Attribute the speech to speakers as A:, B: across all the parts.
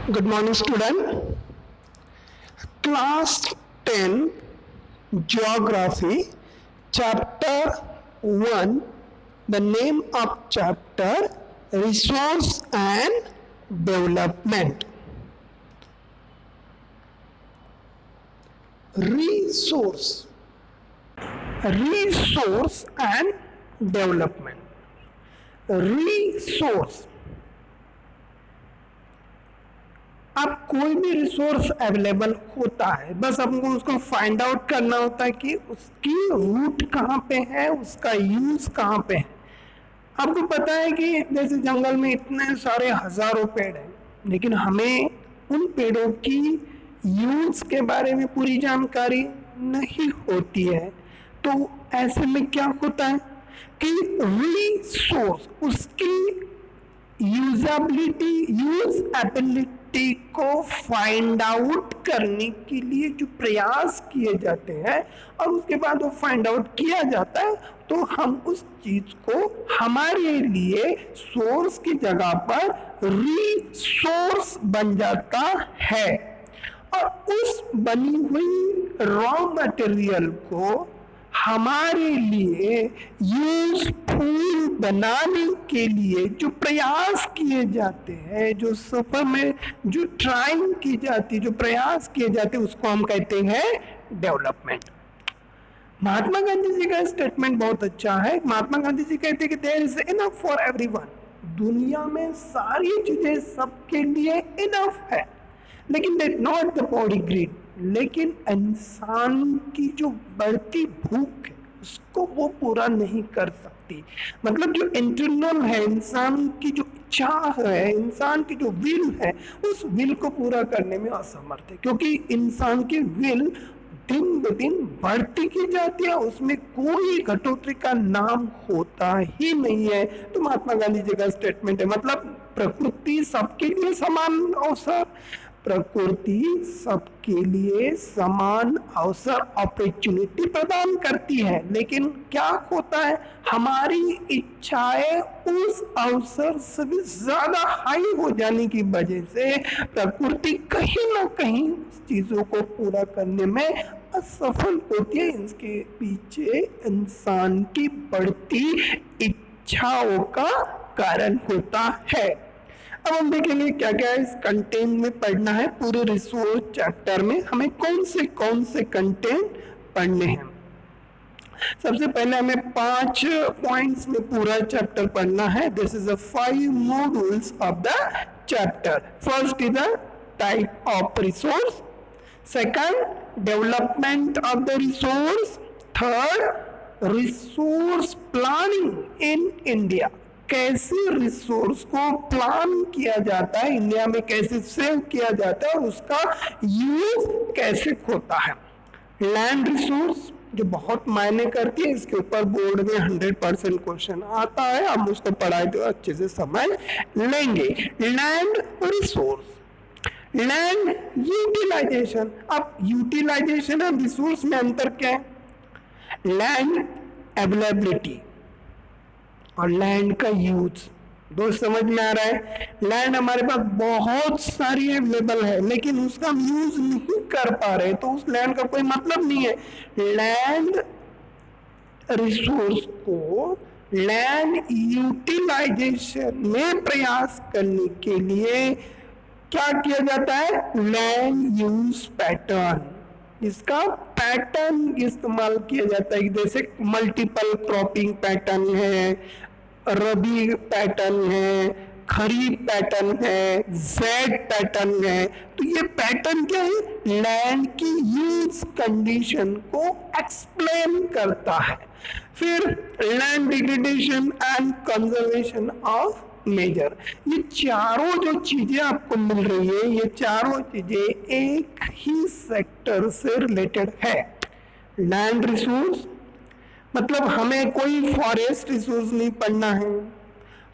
A: Good morning, student. Class 10 Geography, Chapter 1. The name of chapter Resource and Development. Resource and Development. Resource, अब कोई भी resource available होता है, बस हमको उसको फाइंड आउट करना होता है कि उसकी रूट कहाँ पे है, उसका यूज कहाँ पे है। आपको पता है कि जैसे जंगल में इतने सारे हजारों पेड़ हैं, लेकिन हमें उन पेड़ों की यूज के बारे में पूरी जानकारी नहीं होती है। तो ऐसे में क्या होता है कि रिसोर्स, उसकी यूजएबिलिटी को फाइंड आउट करने के लिए जो प्रयास किए जाते हैं और उसके बाद वो फाइंड आउट किया जाता है, तो हम उस चीज को हमारे लिए सोर्स की जगह पर रिसोर्स बन जाता है। और उस बनी हुई रॉ मटेरियल को हमारे लिए यूजफुल बनाने के लिए जो प्रयास किए जाते हैं, जो सफर में जो ट्राइंग की जाती है, जो प्रयास किए जाते हैं, उसको हम कहते हैं डेवलपमेंट। महात्मा गांधी जी का स्टेटमेंट बहुत अच्छा है। महात्मा गांधी जी कहते हैं कि there is enough for everyone. दुनिया में सारी चीजें सबके लिए इनफ है, लेकिन that not the body greed. लेकिन इंसान की जो बढ़ती भूख है उसको वो पूरा नहीं कर सकती। मतलब जो इंटरनल है, इंसान की जो इच्छा है, इंसान की जो विल है, उस विल को पूरा करने में असमर्थ है, क्योंकि इंसान की विल दिन ब दिन बढ़ती की जाती है, उसमें कोई कटौती का नाम होता ही नहीं है। तो महात्मा गांधी जी का स्टेटमेंट है, मतलब प्रकृति सबके लिए समान अवसर, प्रकृति सबके लिए समान अवसर, अपॉर्चुनिटी प्रदान करती है। लेकिन क्या होता है, हमारी इच्छाएं उस अवसर से भी ज्यादा हाई हो जाने की वजह से प्रकृति कहीं ना कहीं उस चीजों को पूरा करने में असफल होती है। इसके पीछे इंसान की बढ़ती इच्छाओं का कारण होता है। अब हम देखेंगे क्या क्या इस कंटेंट में पढ़ना है। पूरे रिसोर्स चैप्टर में हमें कौन से कंटेंट पढ़ने हैं। सबसे पहले हमें 5 पॉइंट्स में पूरा चैप्टर पढ़ना है। This is the 5 modules of the chapter. First is the type of resource, second development of the resource, third resource planning in India, कैसे रिसोर्स को प्लान किया जाता है, इंडिया में कैसे सेव किया जाता है और उसका यूज कैसे होता है। लैंड रिसोर्स जो बहुत मायने करती है, इसके ऊपर बोर्ड में 100% क्वेश्चन आता है, हम उसको पढ़ाए तो अच्छे से समझ लेंगे। Land resource, land utilisation. अब यूटिलाइजेशन और रिसोर्स में अंतर क्या है? लैंड अवेलेबिलिटी और लैंड का यूज, दोस्त समझ में आ रहा है? लैंड हमारे पास बहुत सारी अवेलेबल है, लेकिन उसका हम यूज नहीं कर पा रहे, तो उस लैंड का कोई मतलब नहीं है। लैंड रिसोर्स को लैंड यूटिलाइजेशन में प्रयास करने के लिए क्या किया जाता है? लैंड यूज पैटर्न, इसका पैटर्न इस्तेमाल किया जाता है। जैसे मल्टीपल क्रॉपिंग पैटर्न है, रबी पैटर्न है, खरीफ पैटर्न है, जेड पैटर्न है। तो ये पैटर्न क्या है? लैंड की यूज कंडीशन को एक्सप्लेन करता है। फिर land degradation and conservation of major, ये चारों जो चीजें आपको मिल रही है, ये चारों चीजें एक ही सेक्टर से रिलेटेड है। लैंड रिसोर्स मतलब हमें कोई फॉरेस्ट रिसोर्स नहीं पढ़ना है,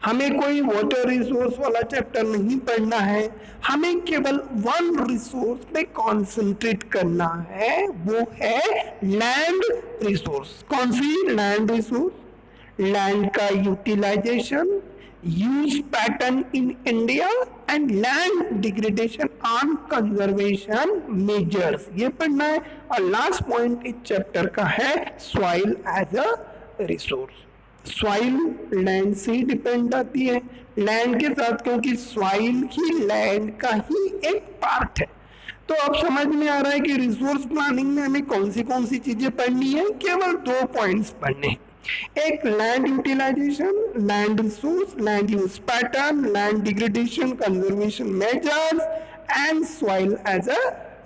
A: हमें कोई वाटर रिसोर्स वाला चैप्टर नहीं पढ़ना है, हमें केवल वन रिसोर्स पे कॉन्सेंट्रेट करना है, वो है लैंड रिसोर्स। कौन सी? लैंड रिसोर्स, लैंड का utilisation, use pattern in India and land degradation on conservation measures, ये पढ़ना है। और लास्ट पॉइंट इस चैप्टर का है soil as a resource. Soil land से डिपेंड आती है, लैंड के साथ, क्योंकि सॉइल ही लैंड का ही एक पार्ट है। तो अब समझ में आ रहा है कि रिसोर्स प्लानिंग में हमें कौन सी चीजें पढ़नी है। केवल 2 पॉइंट्स पढ़ने हैं, एक land utilisation, land resource, land use pattern, land degradation, conservation measures and soil as a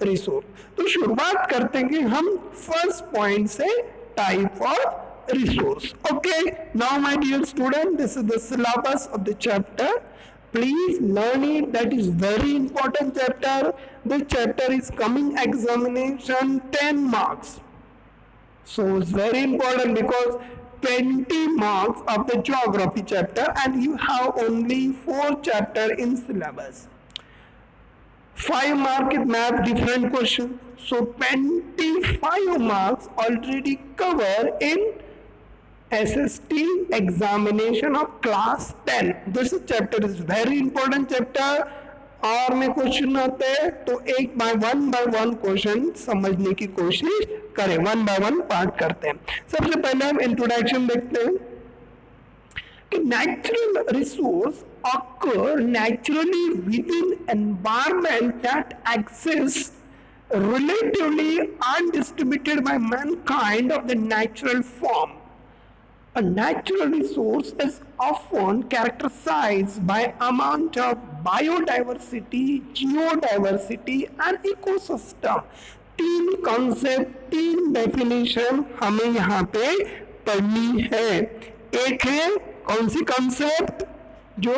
A: resource. तो शुरुआत करते हैं हम फर्स्ट पॉइंट से, type of resource. Okay, now my dear student, this is the syllabus of the chapter. Please learn it. That is very important chapter. This chapter is coming examination 10 marks. So it's very important because 20 marks of the geography chapter and you have only 4 chapter in syllabus. 5 mark is math different question. So 25 marks already cover in SST examination of class 10. This chapter is very important chapter. और में question आते हैं तो एक by one question समझने की कोशिश करें, 1 by 1 पार्ट करते हैं। सबसे पहले हम इंट्रोडक्शन देखते हैं कि natural resource occur naturally within environment that exists relatively undistributed by mankind of the natural form. A natural resource is often characterized by amount of biodiversity, geodiversity and ecosystem. 3 concept, 3 definition हमें यहाँ पे पढ़नी है। एक है कौन C concept, जो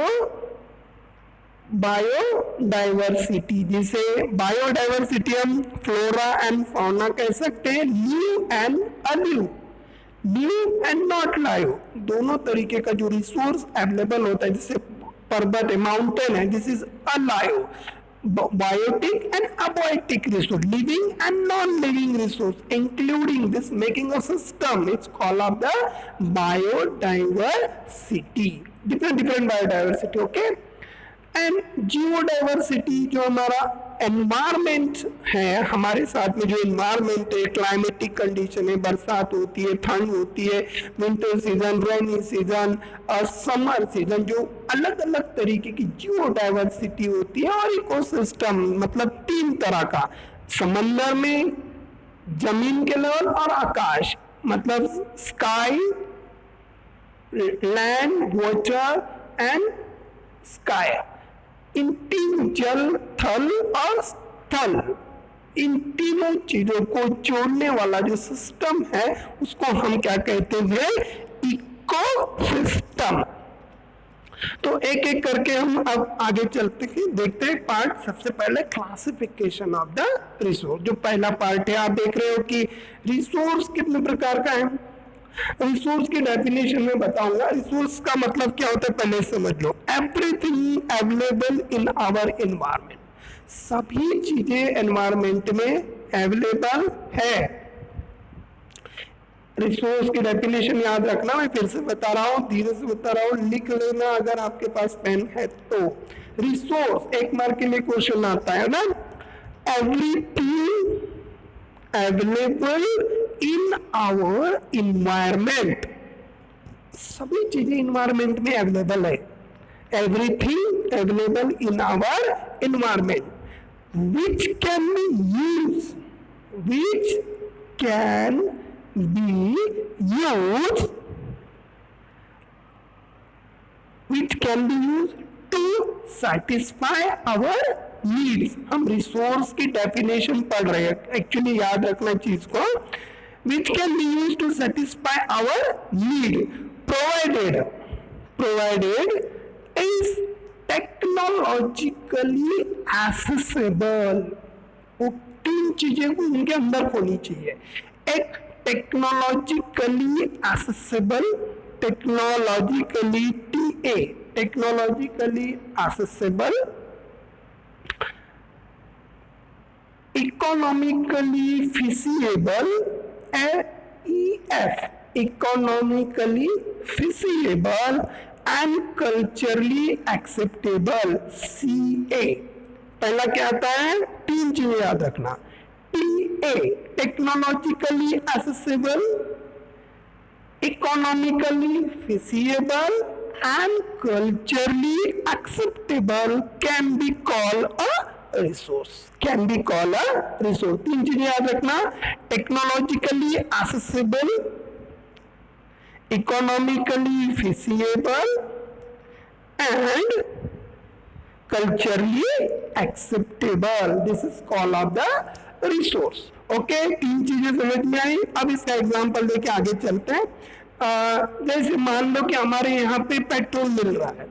A: biodiversity, जिसे बायोडाइवर्सिटी हम फ्लोरा एंड फौना कह सकते हैं, live and अलिव, live and not live, दोनों तरीके का जो रिसोर्स अवेलेबल होता है, जैसे पर्वत है, माउंटेन है, this is alive, biotic and abiotic resource, living and non-living resource, including this making a system, it's called of the biodiversity, different biodiversity, okay। And geodiversity, जो हमारा एनवायरमेंट है, हमारे साथ में जो एनवायरमेंट है, क्लाइमेटिक कंडीशन है, बरसात होती है, ठंड होती है, विंटर सीजन, रेनी सीजन और समर सीजन, जो अलग अलग तरीके की जियोडाइवर्सिटी होती है। और इकोसिस्टम मतलब 3 तरह का, समंदर में, जमीन के लेवल और आकाश, मतलब sky, land, water and sky, इन 3 जल, थल और स्थल, इन तीनों चीजों को जोड़ने वाला जो सिस्टम है उसको हम क्या कहते हैं, इकोसिस्टम। तो एक एक करके हम अब आगे चलते हैं, देखते हैं पार्ट। सबसे पहले क्लासिफिकेशन ऑफ द रिसोर्स, जो पहला पार्ट है, आप देख रहे हो कि रिसोर्स कितने प्रकार का है। रिसोर्स की डेफिनेशन में बताऊंगा। रिसोर्स का मतलब क्या होता है पहले समझ लो। Everything available in our environment, सभी चीजें एनवायरमेंट में अवेलेबल है। रिसोर्स की डेफिनेशन याद रखना, मैं फिर से बता रहा हूँ, धीरे से बता रहा हूँ, लिख लेना अगर आपके पास पेन है तो। रिसोर्स, एक मार्क के लिए क्वेश्चन आता है ना, everything available in our environment, सभी चीजें इन्वायरमेंट में अवेलेबल है। Everything available in our environment which can be use, which can be use, which can be use to satisfy our needs। हम रिसोर्स की डेफिनेशन पढ़ रहे हैं, एक्चुअली याद रखना चीज को। which can be used to satisfy our need, provided is technologically accessible। वो 3 चीजें उनके अंदर होनी चाहिए। एक technologically accessible, technologically TA, technologically accessible, economically feasible, EF, economically feasible and culturally acceptable, CA। पहला क्या आता है, 3 चीजें याद रखना। TA technologically accessible, economically feasible and culturally acceptable can be called a resource, can be called a resource. 3 चीजें याद रखना, technologically accessible, economically feasible and culturally acceptable, this is call of the resource। Okay, 3 चीजें समझ में आई। अब इसका example लेके आगे चलते हैं। जैसे मान लो कि हमारे यहाँ पे पेट्रोल मिल रहा है,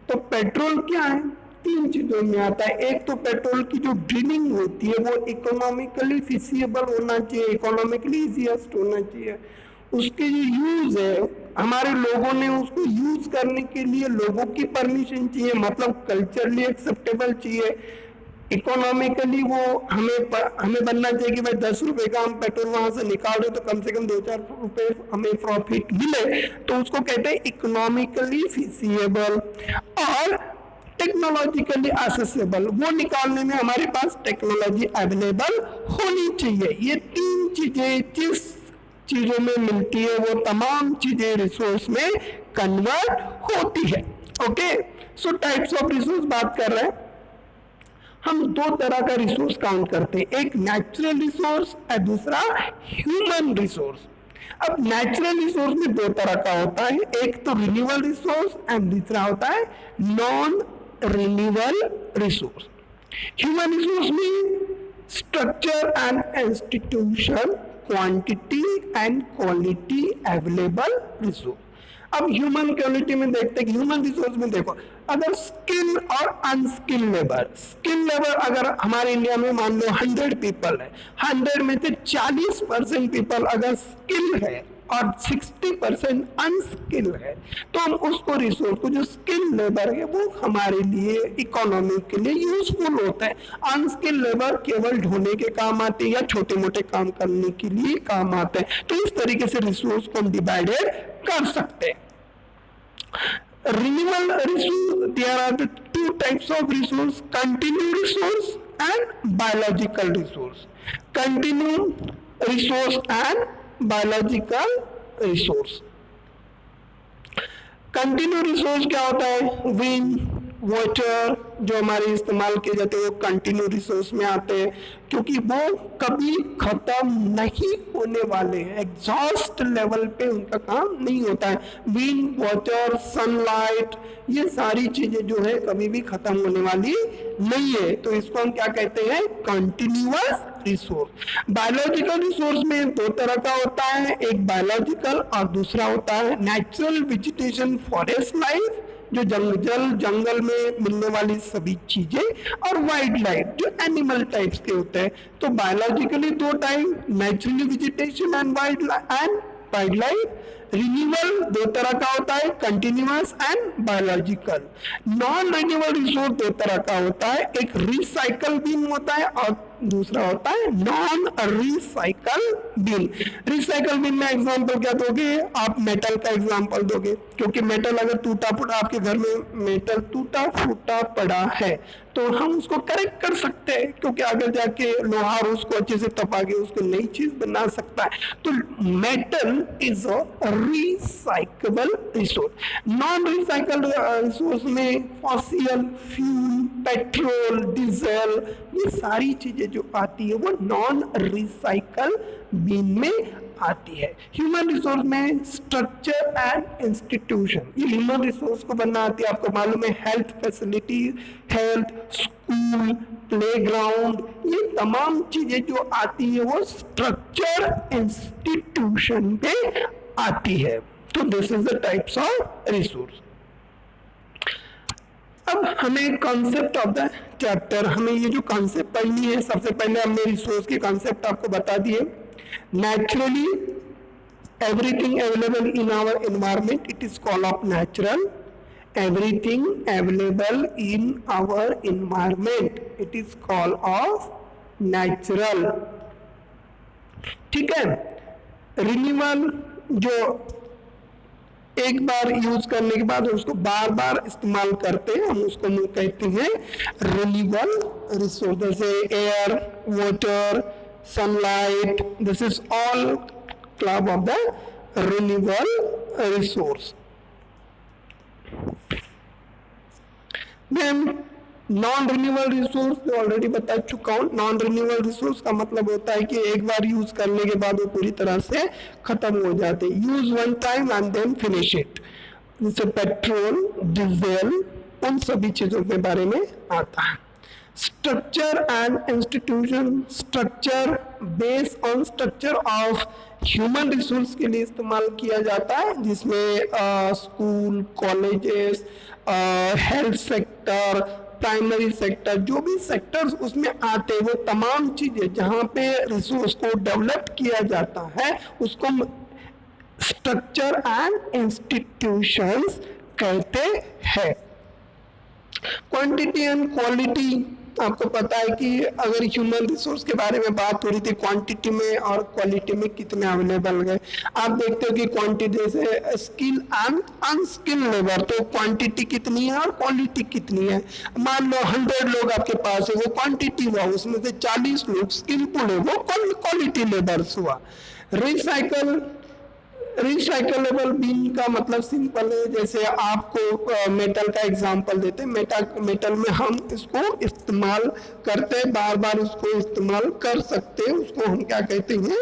A: तो पेट्रोल क्या है, 3 चीजों में आता है। एक तो पेट्रोल की जो ड्रिलिंग होती है वो इकोनॉमिकली फिजिबल होना चाहिए, इकोनॉमिकली इजीएस्ट होना चाहिए। उसके जो यूज है, हमारे लोगों ने उसको यूज करने के लिए लोगों की परमिशन चाहिए, मतलब कल्चरली एक्सेप्टेबल चाहिए। इकोनॉमिकली वो हमें बनना चाहिए कि भाई 10 रुपए का हम पेट्रोल वहां से निकाल रहे तो कम से कम 2-4 रुपए हमें प्रॉफिट मिले, तो उसको कहते हैं इकोनॉमिकली फिजिबल। और टेक्नोलॉजिकली एक्सेसिबल, वो निकालने में हमारे पास टेक्नोलॉजी अवेलेबल होनी चाहिए। ये 3 चीजें जिस चीजों में मिलती है वो तमाम चीजें रिसोर्स में कन्वर्ट होती है। Okay, so types of resource बात कर रहे हैं हम। 2 तरह का रिसोर्स काउंट करते हैं, एक नेचुरल रिसोर्स और दूसरा ह्यूमन रिसोर्स। अब नेचुरल रिसोर्स में 2 तरह का होता है, एक तो रिन्यूएबल रिसोर्स एंड दूसरा होता है non renewable resource. Human resource में structure and institution, quantity and quality available resource. अब ह्यूमन क्वालिटी में देखते हैं, ह्यूमन रिसोर्स में देखो, अगर स्किल और अनस्किल लेबर, स्किल लेबर अगर हमारे इंडिया में मान लो 100 पीपल है, 100 में से 40% पीपल अगर स्किल है और 60% अनस्किल है, तो हम उसको रिसोर्स को, जो स्किल लेबर है वो हमारे लिए इकोनॉमी के लिए यूजफुल होता है। अनस्किल लेबर केवल ढोने के काम आते हैं या छोटे मोटे काम करने के लिए काम आते हैं। तो इस तरीके से रिसोर्स को हम डिवाइडेड कर सकते हैं। Renewable resource, there are the 2 types of resource, continue resource and biological resource. Continue resource and biological resource. Continue resource क्या होता है, विंड, वाटर जो हमारे इस्तेमाल किए जाते हैं वो कंटिन्यू रिसोर्स में आते हैं, क्योंकि वो कभी खत्म नहीं होने वाले हैं, एग्जॉस्ट लेवल पे उनका काम नहीं होता है। विंड, वाटर, सनलाइट, ये सारी चीजें जो है कभी भी खत्म होने वाली नहीं है, तो इसको हम क्या कहते हैं, कंटिन्यूअस रिसोर्स। बायोलॉजिकल रिसोर्स में 2 तरह का होता है, एक बायोलॉजिकल और दूसरा होता है नेचुरल वेजिटेशन, फॉरेस्ट लाइफ जो जंगल में मिलने वाली सभी चीजें, और वाइल्ड लाइफ जो एनिमल टाइप्स के होते हैं। तो biologically 2 type, naturally vegetation and wild life. Renewable 2 तरह का होता है, continuous and biological. Non renewable resource 2 तरह का होता है, एक रिसाइकल बीम होता है और दूसरा होता है non recycle beam. Recycle beam में एग्जांपल क्या दोगे आप, मेटल का एग्जांपल दोगे, क्योंकि मेटल अगर टूटा फूटा, आपके घर में मेटल टूटा फूटा पड़ा है तो हम उसको करेक्ट कर सकते हैं, क्योंकि अगर जाके लोहार उसको अच्छे से तपा के उसको नई चीज बना सकता है। तो metal is a recyclable resource. Non recycle resource में फॉसिल फ्यूल, पेट्रोल, डीजल, ये सारी चीजें जो आती है वो नॉन रिसाइकल बीम में आती है। ह्यूमन रिसोर्स में स्ट्रक्चर एंड इंस्टीट्यूशन, ये ह्यूमन रिसोर्स को बनना आती है। आपको मालूम है health facility, health, school, playground, ये तमाम चीजें जो आती है वो स्ट्रक्चर इंस्टीट्यूशन पे आती है। तो this is the types of resource. अब हमें कॉन्सेप्ट ऑफ द चैप्टर, हमें ये जो कॉन्सेप्ट पढ़नी है, सबसे पहले हमने रिसोर्स के कॉन्सेप्ट आपको बता दिए। Naturally everything available in our environment, it is called of natural. Everything available in our environment, it is called of natural. ठीक है। रिन्यूएबल जो एक बार यूज करने के बाद उसको बार बार इस्तेमाल करते हैं, हम उसको कहते हैं रिन्यूएबल रिसोर्स, जैसे air, water, sunlight, this is all club of the renewable resource. Then non renewable resource already बता चुका हूं। नॉन रिन्यूएबल रिसोर्स का मतलब होता है कि एक बार यूज करने के बाद वो पूरी तरह से खत्म हो जाते हैं। Use one time and then finish it, जैसे पेट्रोल, डीजल, उन सभी चीजों के बारे में आता है। Structure and institution, structure based on structure of human resource के लिए इस्तेमाल किया जाता है, जिसमें school, colleges, health sector, primary sector, जो भी सेक्टर्स उसमें आते हैं वो तमाम चीजें जहां पे रिसोर्स को डेवलप किया जाता है उसको स्ट्रक्चर एंड इंस्टीट्यूशंस कहते हैं। क्वांटिटी एंड क्वालिटी, आपको पता है कि अगर ह्यूमन रिसोर्स के बारे में बात हो रही थी, क्वांटिटी में और क्वालिटी में कितने अवेलेबल है। आप देखते हो कि क्वांटिटी जैसे स्किल एंड अनस्किल लेबर, तो क्वांटिटी कितनी है और क्वालिटी कितनी है। मान लो 100 लोग आपके पास है, वो क्वांटिटी हुआ, उसमें से 40 लोग स्किलफुल है, वो क्वालिटी लेबर्स हुआ। रिसाइकलेबल बिन का मतलब सिंपल है, जैसे आपको मेटल का एग्जांपल देते हैं, मेटल में हम इसको इस्तेमाल करते हैं, बार बार उसको इस्तेमाल कर सकते हैं, उसको हम क्या कहते हैं,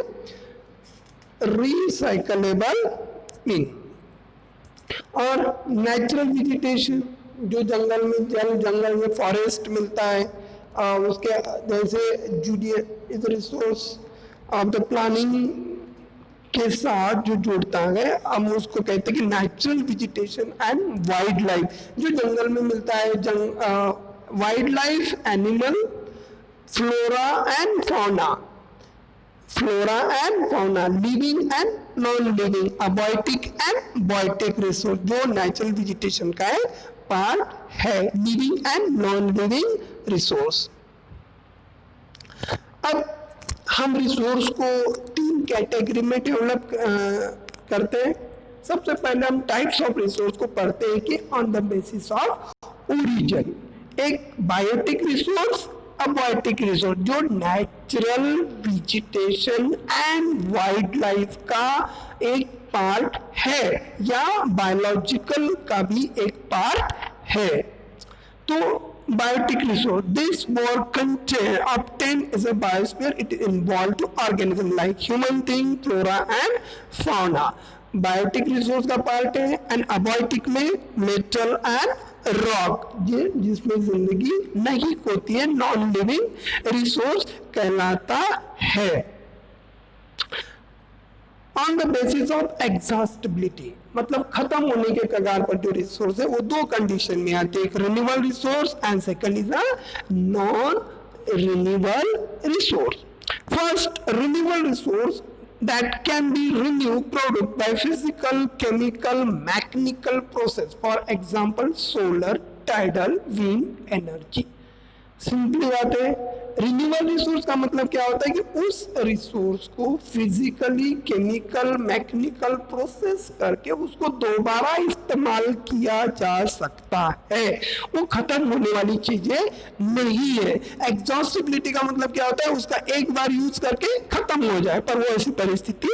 A: रिसाइकलेबल बिन। और नेचुरल वेजिटेशन, जो जंगल में फॉरेस्ट मिलता है, उसके जैसे जुडियल रिसोर्स ऑफ द प्लानिंग के साथ जो जुड़ता है, हम उसको कहते हैं कि natural vegetation and wildlife, जो जंगल में मिलता है, wildlife, animal, flora and fauna, living and non living, abiotic and biotic resource, जो नेचुरल वेजिटेशन का एक पार्ट है, living and non living resource. अब हम रिसोर्स को 3 कैटेगरी में डेवलप करते हैं। सबसे पहले हम टाइप्स ऑफ रिसोर्स को पढ़ते हैं कि on the basis of origin. एक बायोटिक रिसोर्स, अबायोटिक रिसोर्स, जो natural vegetation and wild life का एक पार्ट है या बायोलॉजिकल का भी एक पार्ट है। तो biotic resource, this word obtained is a biosphere, it involved to organism like human thing, flora and fauna। Biotic resource का पार्ट है, एंड अबायोटिक में मेटल एंड रॉक, ये जिसमें जिंदगी नहीं होती है, नॉन लिविंग रिसोर्स कहलाता है। On the basis of exhaustibility, मतलब खत्म होने के कगार पर जो रिसोर्स है वो 2 कंडीशन में आते हैं, एक renewable resource and second is a non renewable resource. First, renewable resource that can be renewed product by physical, chemical, mechanical process, for example solar, tidal, wind energy। Simply बात है, renewable resource का मतलब क्या होता है कि उस resource को फिजिकली, केमिकल, मैकेनिकल प्रोसेस करके उसको दोबारा इस्तेमाल किया जा सकता है, वो खत्म होने वाली चीजें नहीं है। एग्जॉस्टिबिलिटी का मतलब क्या होता है, उसका एक बार यूज करके खत्म हो जाए, पर वो ऐसी परिस्थिति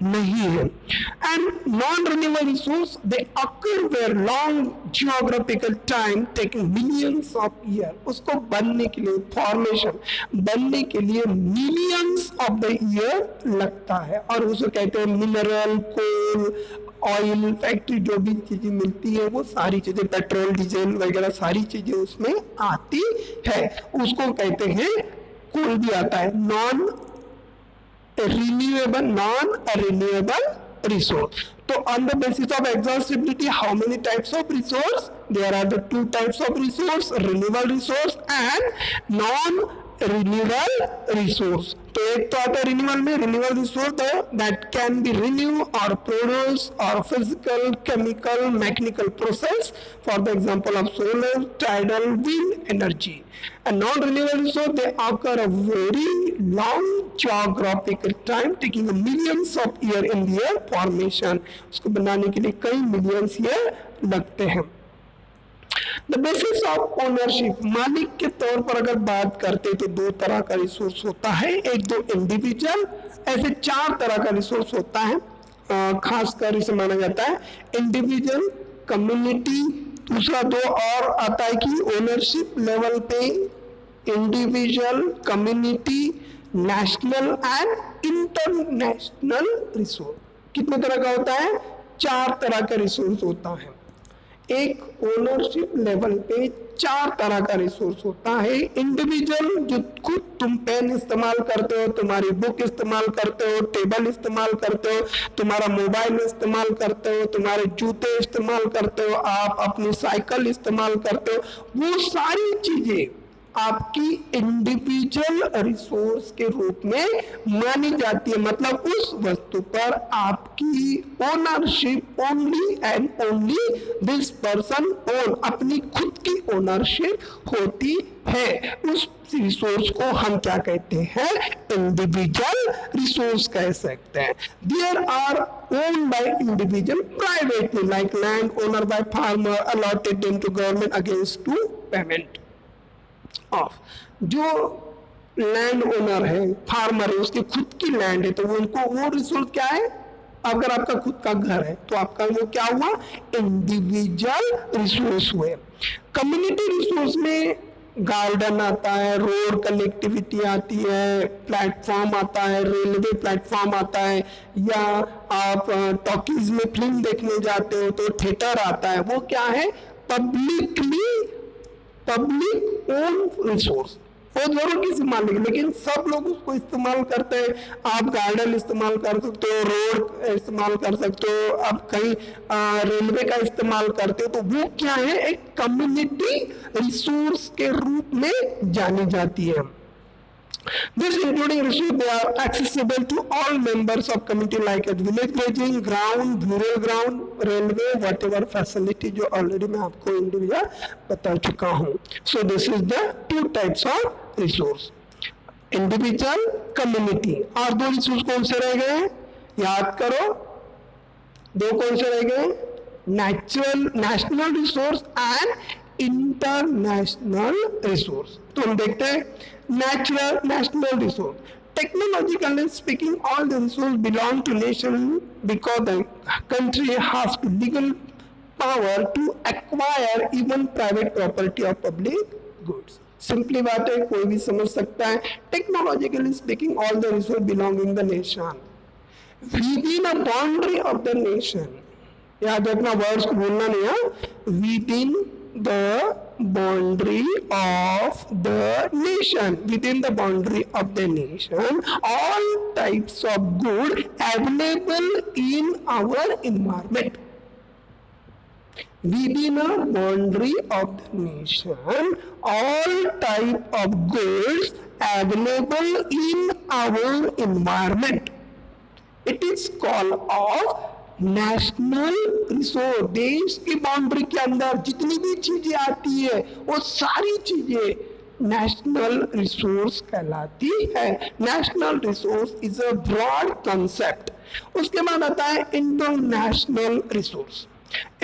A: नहीं है। And non renewable resource they occur where long geographical time taking millions of year, उसको बनने के लिए, फॉर्मेशन बनने के लिए मिलियंस ऑफ द ईयर लगता है, और उसे कहते हैं मिनरल, कोल, ऑयल, फैक्ट्री, जो भी चीजें मिलती है वो सारी चीजें, पेट्रोल, डीजल वगैरह सारी चीजें उसमें आती है, उसको कहते हैं, कोल भी आता है, नॉन रिन्यूएबल रिसोर्स। तो on the basis of exhaustibility, how many types of resource? There are the 2 types of resource, renewable resource and non renewable resource। तो एक तो आता है रिन्यूअल में, renewal resource that can be renew और produce और physical, chemical, mechanical process, for the example of solar, tidal, wind energy. And non-renewable resource, they occur a very long geographical time, taking millions of year in their formation. उसको बनाने के लिए कई millions year लगते हैं. The basis of ownership, मालिक के तौर पर अगर बात करते तो दो तरह का रिसोर्स होता है. एक तो इंडिविजुअल, ऐसे चार तरह का रिसोर्स होता है, खासकर इसे माना जाता है इंडिविजुअल, कम्युनिटी. दूसरा दो और आता है कि ओनरशिप लेवल पे individual, community, national and international resource. कितने तरह का होता है? चार तरह का रिसोर्स होता है. एक ओनरशिप लेवल पे चार तरह का रिसोर्स होता है. इंडिविजुअल, जो खुद तुम पेन इस्तेमाल करते हो, तुम्हारी बुक इस्तेमाल करते हो, टेबल इस्तेमाल करते हो, तुम्हारा मोबाइल इस्तेमाल करते हो, तुम्हारे जूते इस्तेमाल करते हो, आप अपनी साइकिल इस्तेमाल करते हो, वो सारी चीजें आपकी इंडिविजुअल रिसोर्स के रूप में मानी जाती है. मतलब उस वस्तु पर आपकी ownership only and only this person own, अपनी खुद की ओनरशिप होती है. उस रिसोर्स को हम क्या कहते हैं? इंडिविजुअल रिसोर्स कह सकते हैं. There are owned by individual privately, like land owner by farmer allotted them to government against to payment of. जो लैंड ओनर है, फार्मर है, उसकी खुद की लैंड है, तो उनको वो रिसोर्स क्या है? अगर आपका खुद का घर है तो आपका वो क्या हुआ? इंडिविजुअल रिसोर्स हुए. कम्युनिटी रिसोर्स में गार्डन आता है, रोड कनेक्टिविटी आती है, प्लेटफॉर्म आता है, रेलवे प्लेटफॉर्म आता है, या आप टॉकीज में फिल्म देखने जाते हो तो थिएटर आता है. वो क्या है? Public own resource. वो जरूर किसी मालिक, लेकिन सब लोग उसको इस्तेमाल करते हैं. आप गार्डन इस्तेमाल कर सकते हो, रोड इस्तेमाल कर सकते हो, आप कहीं रेलवे का इस्तेमाल करते हो, तो वो क्या है? एक कम्युनिटी रिसोर्स के रूप में जानी जाती है. This including resources, they are accessible to all members of community like a village grazing ground, rural ground, railway, whatever facility जो already मैं आपको individual बता चुका हूँ. So this is the two types of resource, individual, community. और दो resource कौन से रह गए? याद करो, दो कौन से रह गए? national resource and international resource. तो हम देखते हैं national resource. Technologically speaking, all the resources belong to nation because the country has legal power to acquire even private property of public goods. Simply बात है, कोई भी समझ सकता है. Technologically speaking, all the resources belonging the nation within a boundary of the nation. याद रखना, words को भूलना नहीं है. Within the boundary of the nation, within the boundary of the nation, all types of good available in our environment. Within a boundary of the nation, all type of goods available in our environment. It is called of national resource. देश की boundary के अंदर जितनी भी चीजें आती है वो सारी चीजें नेशनल रिसोर्स कहलाती है. National resource is a broad concept. उसके बाद आता है इंटरनेशनल रिसोर्स.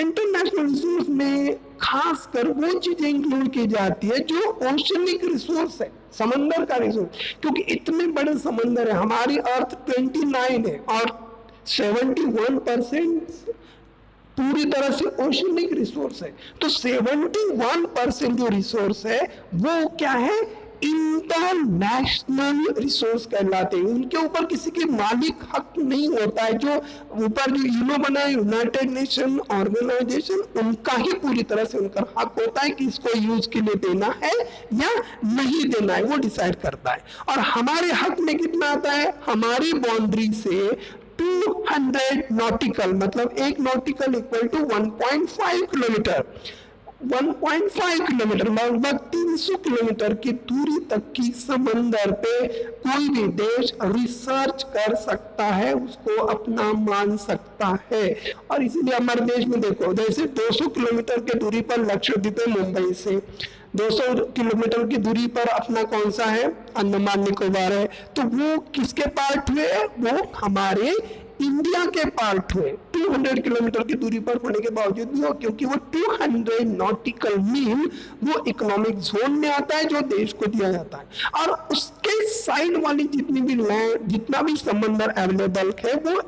A: इंटरनेशनल रिसोर्स में खासकर वो चीजें इंक्लूड की जाती है जो ओशनिक रिसोर्स है, समंदर का रिसोर्स. क्योंकि इतने बड़े समंदर है, हमारी अर्थ 29 है और 71% पूरी तरह से ओशनिक रिसोर्स है. तो 71% जो रिसोर्स है वो क्या है? इंटरनेशनल रिसोर्स कहलाते हैं. उनके ऊपर किसी के मालिक हक नहीं होता है. जो ऊपर जो यूनो बना है, यूनाइटेड नेशन ऑर्गेनाइजेशन, उनका ही पूरी तरह से उनका हक होता है कि इसको यूज के लिए देना है या नहीं देना है, वो डिसाइड करता है. और हमारे हक में कितना आता है? हमारी बाउंड्री से 200 नॉटिकल, मतलब एक nautical equal to 1.5 kilometre. 1.5 kilometre, लगभग 300 किलोमीटर की दूरी तक की समंदर पे कोई भी देश रिसर्च कर सकता है, उसको अपना मान सकता है। और इसीलिए हमारे देश में देखो, जैसे 200 किलोमीटर की दूरी पर लक्षद्वीप है मुंबई से, 200 किलोमीटर की दूरी पर अपना कौन सा है, अंडमान निकोबार है। तो वो किसके पार्ट हुए, वो हमारे इंडिया के पार्ट हुए। 200 किलोमीटर की दूरी पर होने के बावजूद भी, क्योंकि वो 200 नॉटिकल मील वो इकोनॉमिक जोन में आता है जो देश को दिया जाता है। और उसके साइड वाली जितनी भी लैंड, जितना भी समंदर अवेलेबल है, वो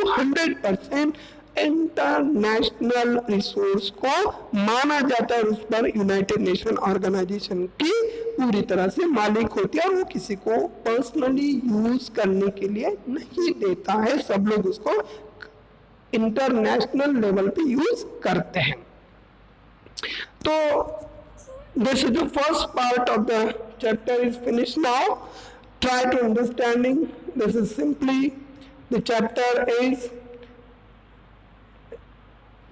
A: 100% इंटरनेशनल रिसोर्स को माना जाता है। उस पर यूनाइटेड नेशन ऑर्गेनाइजेशन की पूरी तरह से मालिक होती है और वो किसी को पर्सनली यूज करने के लिए नहीं देता है, सब लोग उसको इंटरनेशनल लेवल पे यूज करते हैं। तो this is the first part of the chapter is finish now. Try to understanding this is simply the chapter is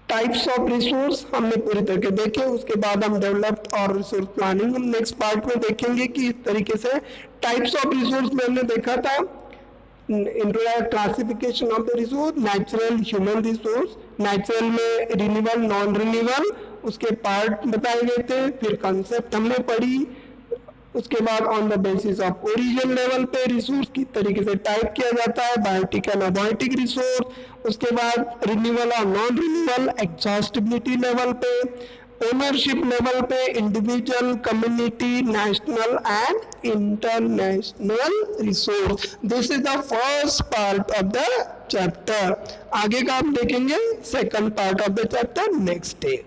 A: types of resource हमने पूरी तरह के देखे। उसके बाद हम डेवलप्ड और रिसोर्स प्लानिंग हम नेक्स्ट पार्ट में देखेंगे कि इस तरीके से टाइप्स ऑफ रिसोर्स में हमने देखा था classification of the resource, natural, human resource, natural में रिन्यूएबल, नॉन रिन्यूएबल, उसके पार्ट बताए गए थे। फिर कंसेप्ट हमने पढ़ी। उसके बाद on the basis of origin level पे रिसोर्स किस तरीके से टाइप किया जाता है, बायोटिक एंड अबायोटिक रिसोर्स। उसके बाद रिन्यूएबल और नॉन रिन्यूएबल, एग्जॉस्टिबिलिटी लेवल पे, ओनरशिप लेवल पे, individual, community, national and international resource. This is the first part of the chapter. आगे का हम देखेंगे second part of the chapter next day.